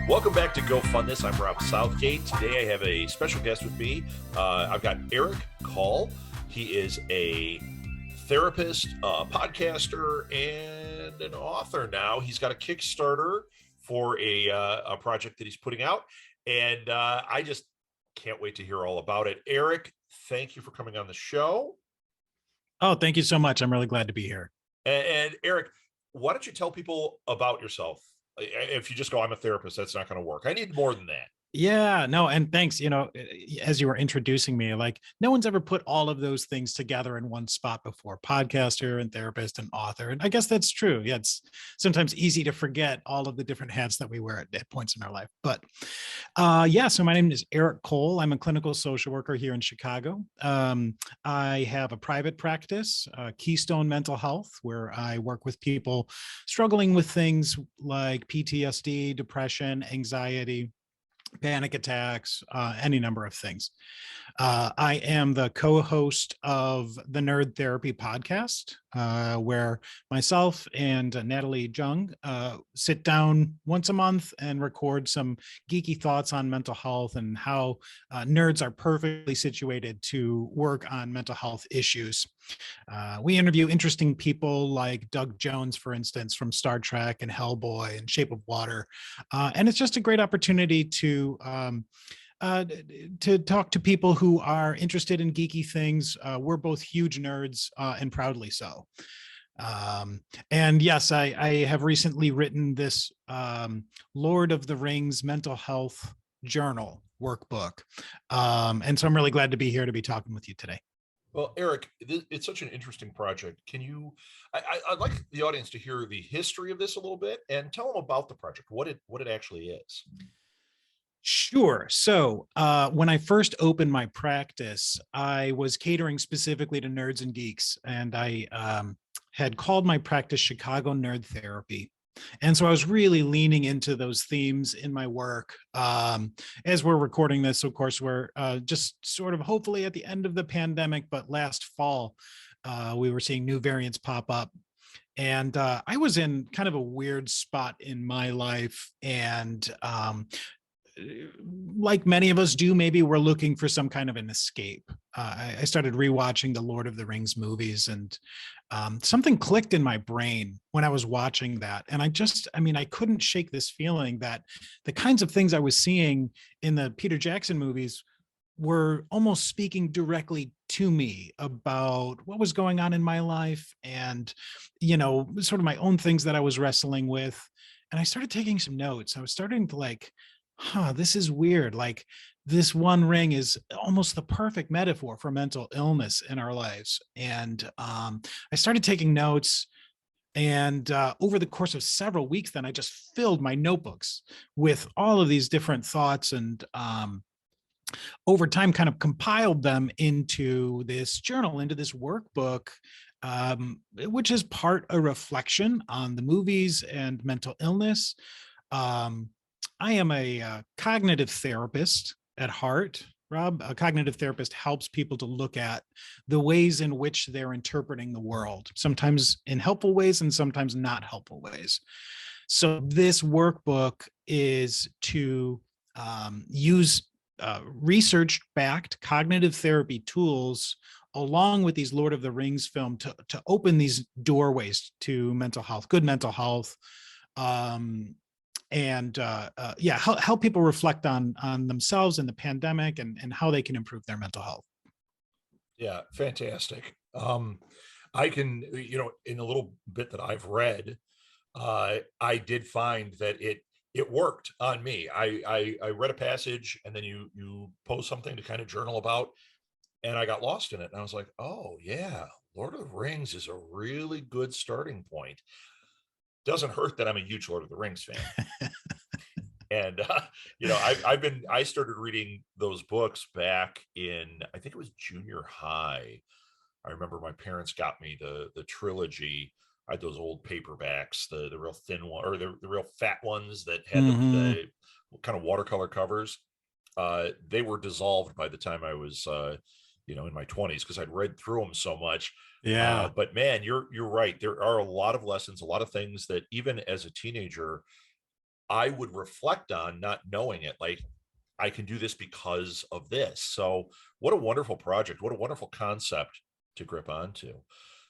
Welcome back to Go Fund This. I'm Rob Southgate. Today I have a special guest with me. I've got Eric Koll. He is a therapist, podcaster, and an author now. He's got a Kickstarter for a project that he's putting out, and I just can't wait to hear all about it. Eric, thank you for coming on the show. Oh, thank you so much. I'm really glad to be here. And Eric, why don't you tell people about yourself? If you just go, I'm a therapist, that's not going to work. I need more than that. Yeah, no, and thanks. As you were introducing me, like no one's ever put all of those things together in one spot before: podcaster and therapist and author. And I guess that's true. Yeah, it's sometimes easy to forget all of the different hats that we wear at points in our life. But yeah, so my name is Eric Koll. I'm a clinical social worker here in Chicago. I have a private practice, Keystone Mental Health, where I work with people struggling with things like PTSD, depression, anxiety, panic attacks, any number of things. I am the co-host of the Nerd Therapy podcast, where myself and Natalie Jung sit down once a month and record some geeky thoughts on mental health and how nerds are perfectly situated to work on mental health issues. We interview interesting people like Doug Jones, for instance, from Star Trek and Hellboy and Shape of Water. And it's just a great opportunity to talk to people who are interested in geeky things. We're both huge nerds and proudly so. And yes, I have recently written this Lord of the Rings mental health journal workbook. And so I'm really glad to be here to be talking with you today. Well, Eric, it's such an interesting project. Can you, I'd like the audience to hear the history of this a little bit and tell them about the project, what it actually is. Sure. So when I first opened my practice, I was catering specifically to nerds and geeks, and I had called my practice Chicago Nerd Therapy. And so I was really leaning into those themes in my work. As we're recording this, of course, we're just sort of hopefully at the end of the pandemic, but last fall, we were seeing new variants pop up. And I was in kind of a weird spot in my life, and like many of us do, maybe we're looking for some kind of an escape. I started rewatching the Lord of the Rings movies, and something clicked in my brain when I was watching that. And I couldn't shake this feeling that the kinds of things I was seeing in the Peter Jackson movies were almost speaking directly to me about what was going on in my life and, sort of my own things that I was wrestling with. And I started taking some notes. I was starting to this is weird. Like, this one ring is almost the perfect metaphor for mental illness in our lives. And I started taking notes. And over the course of several weeks, then I just filled my notebooks with all of these different thoughts, and over time kind of compiled them into this journal, into this workbook, which is part a reflection on the movies and mental illness. I am a cognitive therapist at heart, Rob. A cognitive therapist helps people to look at the ways in which they're interpreting the world, sometimes in helpful ways and sometimes not helpful ways. So this workbook is to use research-backed cognitive therapy tools along with these Lord of the Rings film to open these doorways to mental health, good mental health, and help people reflect on themselves and the pandemic and how they can improve their mental health. Yeah, fantastic. I can, in a little bit that I've read, I did find that it worked on me. I read a passage, and then you post something to kind of journal about, and I got lost in it. And I was like, oh yeah, Lord of the Rings is a really good starting point. Doesn't hurt that I'm a huge Lord of the Rings fan. And I started reading those books back in, I think it was junior high. I remember my parents got me the trilogy. I had those old paperbacks, the real thin one, or the real fat ones that had the kind of watercolor covers. They were dissolved by the time I was in my 20s, because I'd read through them so much. Yeah. But man, you're right. There are a lot of lessons, a lot of things that even as a teenager, I would reflect on, not knowing it. Like, I can do this because of this. So what a wonderful project. What a wonderful concept to grip onto.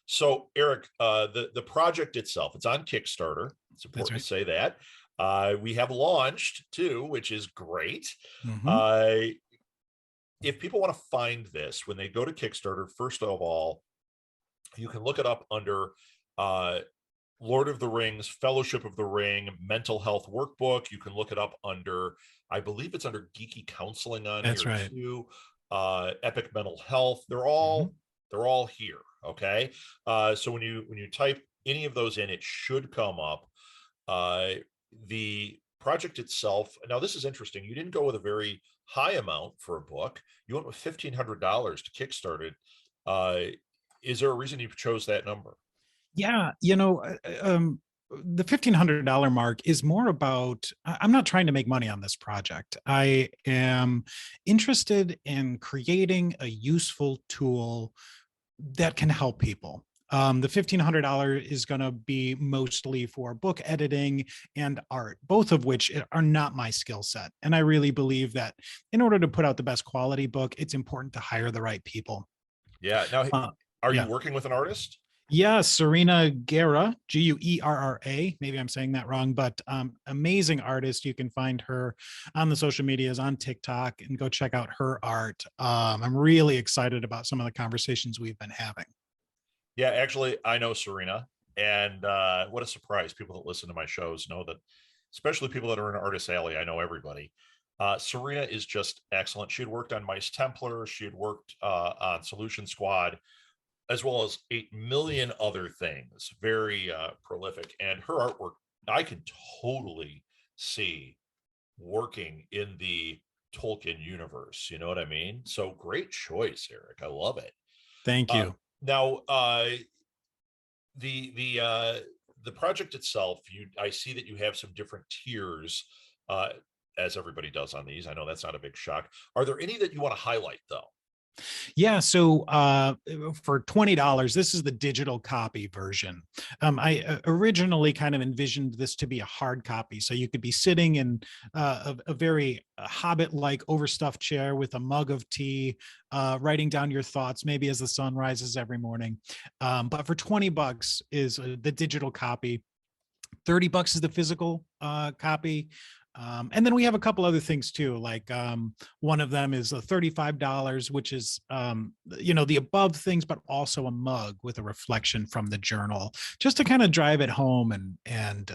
So Eric, the project itself, it's on Kickstarter. It's That's important right. to say that. We have launched too, which is great. Hmm. Uh, if people want to find this, when they go to Kickstarter, first of all, you can look it up under uh, Lord of the Rings, Fellowship of the Ring, Mental Health Workbook. You can look it up under, I believe it's under Geeky Counseling on That's here right. too. Epic Mental Health. Hmm. They're all here. Okay. So when you type any of those in, it should come up. Uh, the project itself. Now this is interesting. You didn't go with a very high amount for a book. You went with $1,500 to kickstart it. Is there a reason you chose that number? Yeah, the $1,500 mark is more about, I'm not trying to make money on this project. I am interested in creating a useful tool that can help people. The $1,500 is going to be mostly for book editing and art, both of which are not my skill set. And I really believe that in order to put out the best quality book, it's important to hire the right people. Yeah. Now, Uh, are you yeah. working with an artist? Yeah, Serena Guerra, Guerra. Maybe I'm saying that wrong, but amazing artist. You can find her on the social medias, on TikTok, and go check out her art. I'm really excited about some of the conversations we've been having. Yeah, actually, I know Serena, and what a surprise! People that listen to my shows know that, especially people that are in Artist Alley. I know everybody. Serena is just excellent. She had worked on Mice Templar. She had worked on Solution Squad, as well as 8 million other things. Very prolific, and her artwork I can totally see working in the Tolkien universe. You know what I mean? So great choice, Eric. I love it. Thank Uh, you. now, the project itself, I see that you have some different tiers, uh, as everybody does on these. I know that's not a big shock. Are there any that you want to highlight though? Yeah, so for $20, this is the digital copy version. I originally kind of envisioned this to be a hard copy, so you could be sitting in a very hobbit-like overstuffed chair with a mug of tea, writing down your thoughts, maybe as the sun rises every morning. But for $20 is the digital copy. $30 is the physical copy. And then we have a couple other things too. Like one of them is a $35, which is the above things, but also a mug with a reflection from the journal, just to kind of drive it home. And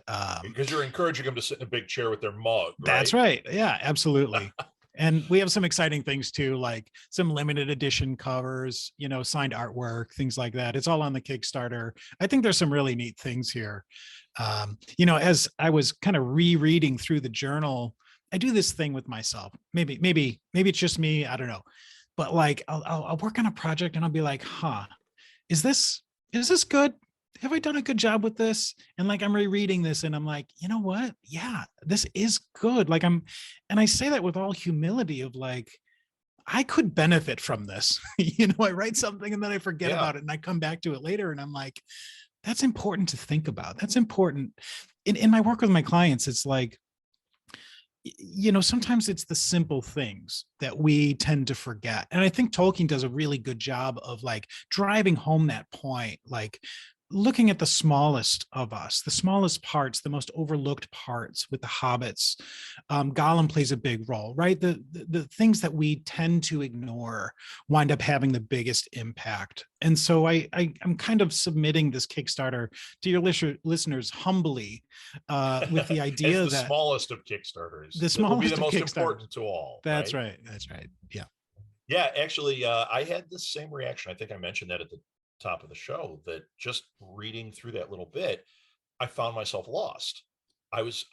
Because you're encouraging them to sit in a big chair with their mug, That's right? right. Yeah, absolutely. And we have some exciting things too, like some limited edition covers, signed artwork, things like that. It's all on the Kickstarter. I think there's some really neat things here. As I was kind of rereading through the journal, I do this thing with myself. Maybe it's just me. I don't know. But like, I'll work on a project and I'll be like, huh, is this good? Have I done a good job with this? And like, I'm rereading this and I'm like, you know what? Yeah, this is good. And I say that with all humility of like, I could benefit from this. I write something and then I forget Yeah. about it and I come back to it later and I'm like, that's important to think about. That's important. In my work with my clients, it's like, sometimes it's the simple things that we tend to forget. And I think Tolkien does a really good job of like driving home that point, like looking at the smallest of us, the smallest parts, the most overlooked parts with the hobbits. Gollum plays a big role, right? The things that we tend to ignore wind up having the biggest impact. And so I'm kind of submitting this Kickstarter to your listeners humbly, with the As idea the that smallest of Kickstarters the that will be the smallest of most Kickstarter. important to all, That's right? right. That's right. Yeah. Yeah, actually, I had the same reaction. I think I mentioned that at the top of the show, that just reading through that little bit, I found myself lost. I was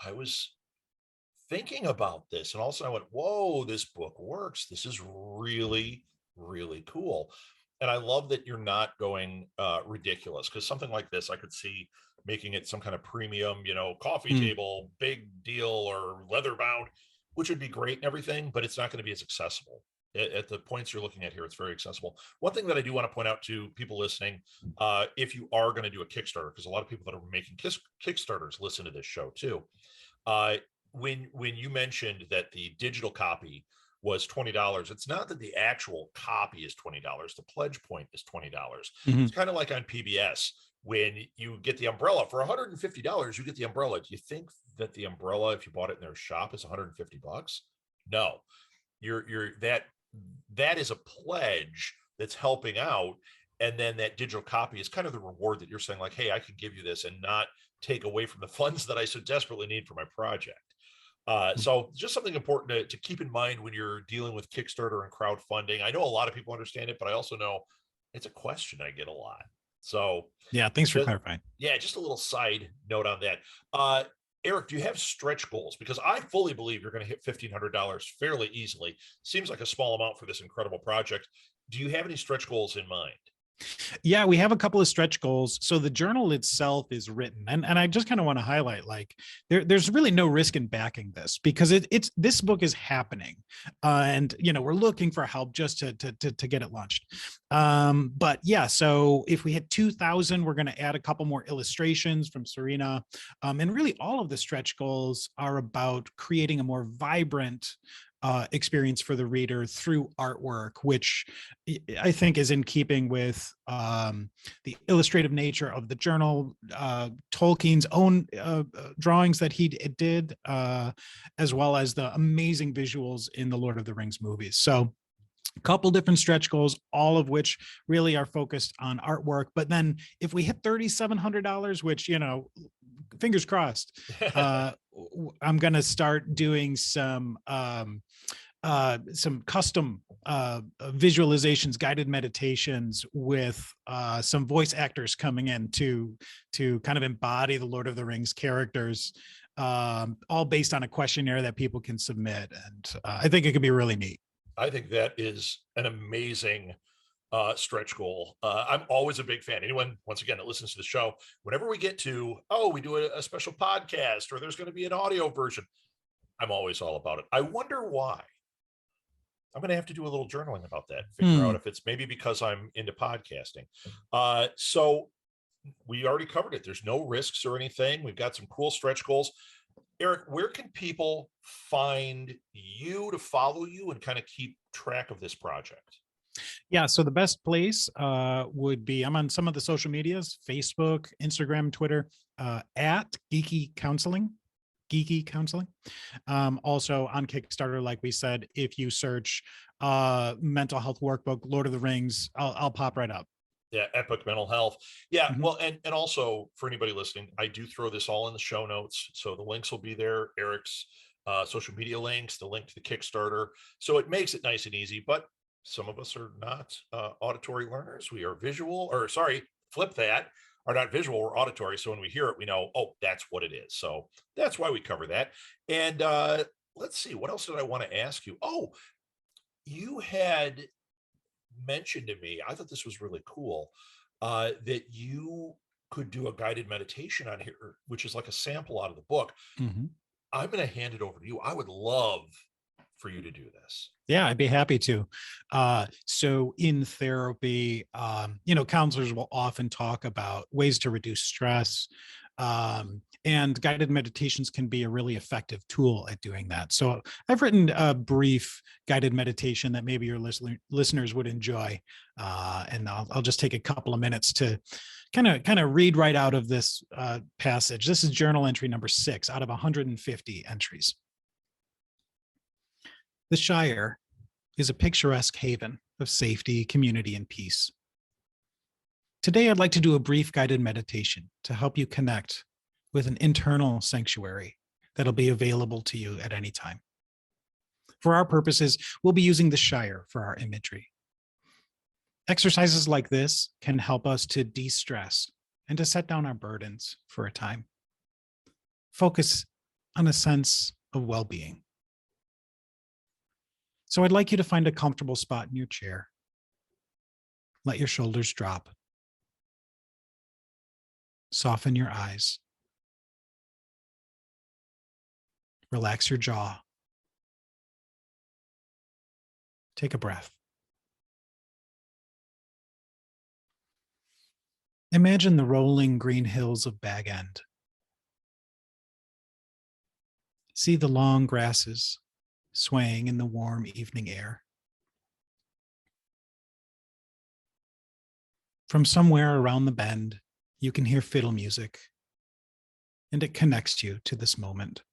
thinking about this, and all of a sudden I went, "Whoa, this book works. This is really, really cool." And I love that you're not going ridiculous, because something like this, I could see making it some kind of premium, coffee Mm, table, big deal, or leather bound, which would be great and everything, but it's not going to be as accessible. At the points you're looking at here, it's very accessible. One thing that I do want to point out to people listening, if you are going to do a Kickstarter, because a lot of people that are making Kickstarters listen to this show too. Uh, when you mentioned that the digital copy was $20, it's not that the actual copy is $20. The pledge point is $20. It's Mhm. kind of like on PBS when you get the umbrella for $150, you get the umbrella. Do you think that the umbrella, if you bought it in their shop, is $150? No, you're that is a pledge that's helping out. And then that digital copy is kind of the reward that you're saying, like, hey, I can give you this and not take away from the funds that I so desperately need for my project. So just something important to keep in mind when you're dealing with Kickstarter and crowdfunding. I know a lot of people understand it, but I also know it's a question I get a lot. So Yeah, thanks for just, clarifying. yeah, just a little side note on that. Eric, do you have stretch goals? Because I fully believe you're going to hit $1,500 fairly easily. Seems like a small amount for this incredible project. Do you have any stretch goals in mind? Yeah, we have a couple of stretch goals. So the journal itself is written, and I just kind of want to highlight, like, there's really no risk in backing this, because it's this book is happening, and we're looking for help just to get it launched. But yeah, so if we hit 2,000, we're going to add a couple more illustrations from Serena, and really all of the stretch goals are about creating a more vibrant experience for the reader through artwork, which I think is in keeping with the illustrative nature of the journal, Tolkien's own drawings that he did, as well as the amazing visuals in the Lord of the Rings movies. So a couple different stretch goals, all of which really are focused on artwork. But then if we hit $3,700, which, fingers crossed, I'm going to start doing some custom visualizations, guided meditations with some voice actors coming in to kind of embody the Lord of the Rings characters, all based on a questionnaire that people can submit. And I think it could be really neat. I think that is an amazing stretch goal. I'm always a big fan. Anyone, once again, that listens to the show, whenever we get to, oh, we do a special podcast or there's going to be an audio version, I'm always all about it. I wonder why. I'm going to have to do a little journaling about that, figure out if it's maybe because I'm into podcasting. So we already covered it. There's no risks or anything. We've got some cool stretch goals. Eric, where can people find you to follow you and kind of keep track of this project? Yeah, so the best place would be, I'm on some of the social medias, Facebook, Instagram, Twitter, at Geeky Counseling. Geeky Counseling. Also on Kickstarter, like we said, if you search mental health workbook, Lord of the Rings, I'll pop right up. Yeah, Epic Mental Health. Yeah, Mhm. well, and also for anybody listening, I do throw this all in the show notes, so the links will be there. Eric's social media links, the link to the Kickstarter, so it makes it nice and easy. But some of us are not auditory learners; we are visual, or sorry, flip that, are not visual, we're auditory. So when we hear it, we know, oh, that's what it is. So that's why we cover that. And let's see, what else did I want to ask you? Oh, you had mentioned to me, I thought this was really cool, that you could do a guided meditation on here, which is like a sample out of the book. Mhm. I'm going to hand it over to you. I would love for you to do this. Yeah, I'd be happy to. So in therapy, counselors will often talk about ways to reduce stress. And guided meditations can be a really effective tool at doing that. So I've written a brief guided meditation that maybe your listeners would enjoy. And I'll just take a couple of minutes to kind of read right out of this passage. This is journal entry number 6 out of 150 entries. The Shire is a picturesque haven of safety, community, and peace. Today, I'd like to do a brief guided meditation to help you connect with an internal sanctuary that'll be available to you at any time. For our purposes, we'll be using the Shire for our imagery. Exercises like this can help us to de-stress and to set down our burdens for a time. Focus on a sense of well-being. So I'd like you to find a comfortable spot in your chair. Let your shoulders drop. Soften your eyes. Relax your jaw. Take a breath. Imagine the rolling green hills of Bag End. See the long grasses swaying in the warm evening air. From somewhere around the bend, you can hear fiddle music, and it connects you to this moment.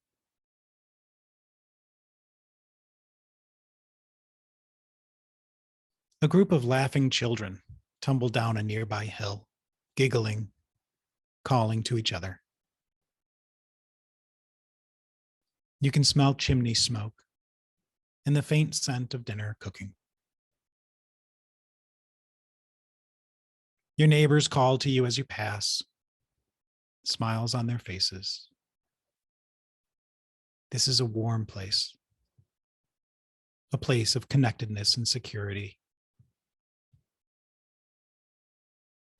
A group of laughing children tumble down a nearby hill, giggling, calling to each other. You can smell chimney smoke and the faint scent of dinner cooking. Your neighbors call to you as you pass, smiles on their faces. This is a warm place, a place of connectedness and security.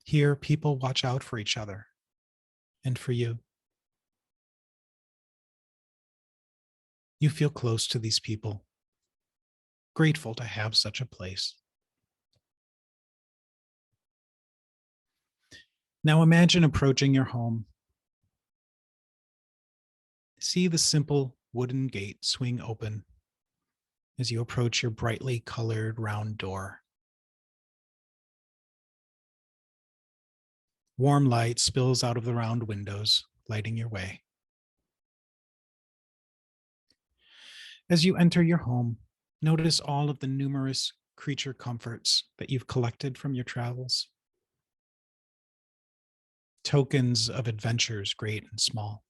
Here, people watch out for each other and for you. You feel close to these people, grateful to have such a place. Now imagine approaching your home. See the simple wooden gate swing open as you approach your brightly colored round door. Warm light spills out of the round windows, lighting your way. As you enter your home, notice all of the numerous creature comforts that you've collected from your travels. Tokens of adventures, great and small.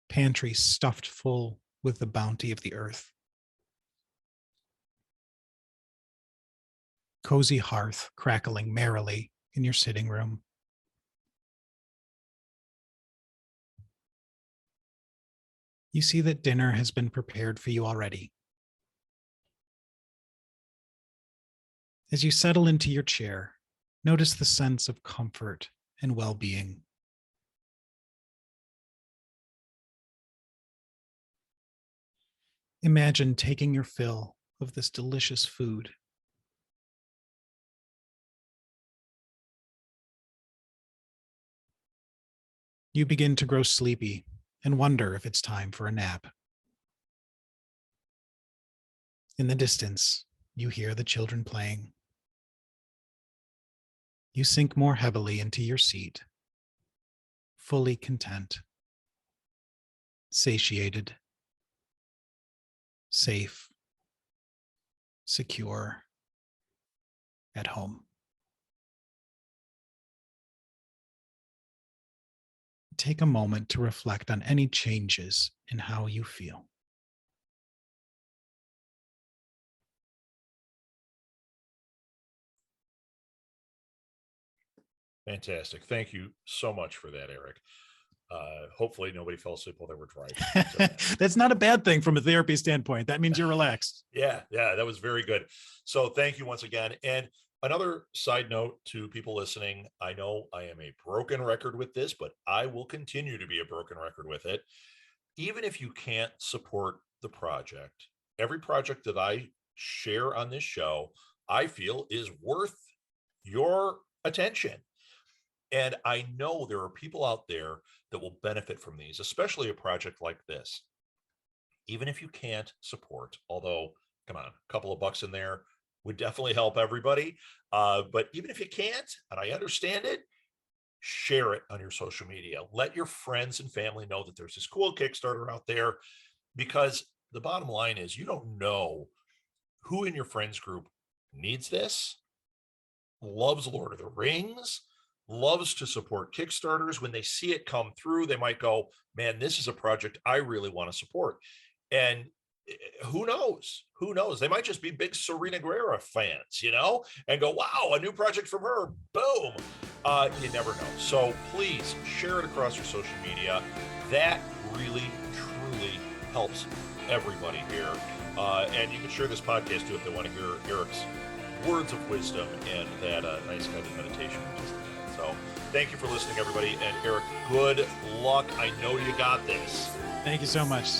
Pantry stuffed full with the bounty of the earth. Cozy hearth crackling merrily in your sitting room. You see that dinner has been prepared for you already. As you settle into your chair, notice the sense of comfort and well-being. Imagine taking your fill of this delicious food. You begin to grow sleepy and wonder if it's time for a nap. In the distance, you hear the children playing. You sink more heavily into your seat, fully content, satiated, safe, secure, at home. Take a moment to reflect on any changes in how you feel. Fantastic. Thank you so much for that, Eric. Hopefully nobody fell asleep while they were driving. That's not a bad thing from a therapy standpoint. That means you're relaxed. Yeah, that was very good. So thank you once again. And another side note to people listening, I know I am a broken record with this, but I will continue to be a broken record with it. Even if you can't support the project, every project that I share on this show, I feel is worth your attention. And I know there are people out there that will benefit from these, especially a project like this. Even if you can't support, although, come on, a couple of bucks in there would definitely help everybody. But even if you can't, and I understand it, share it on your social media. Let your friends and family know that there's this cool Kickstarter out there, because the bottom line is you don't know who in your friends group needs this, loves Lord of the Rings, loves to support Kickstarters. When they see it come through, they might go, man, this is a project I really want to support. And who knows? Who knows? They might just be big Serena Guerra fans, and go, wow, a new project from her. Boom. You never know. So please share it across your social media. That really, truly helps everybody here. And you can share this podcast too if they want to hear Eric's words of wisdom and that nice kind of meditation. So thank you for listening, everybody. And Eric, good luck. I know you got this. Thank you so much.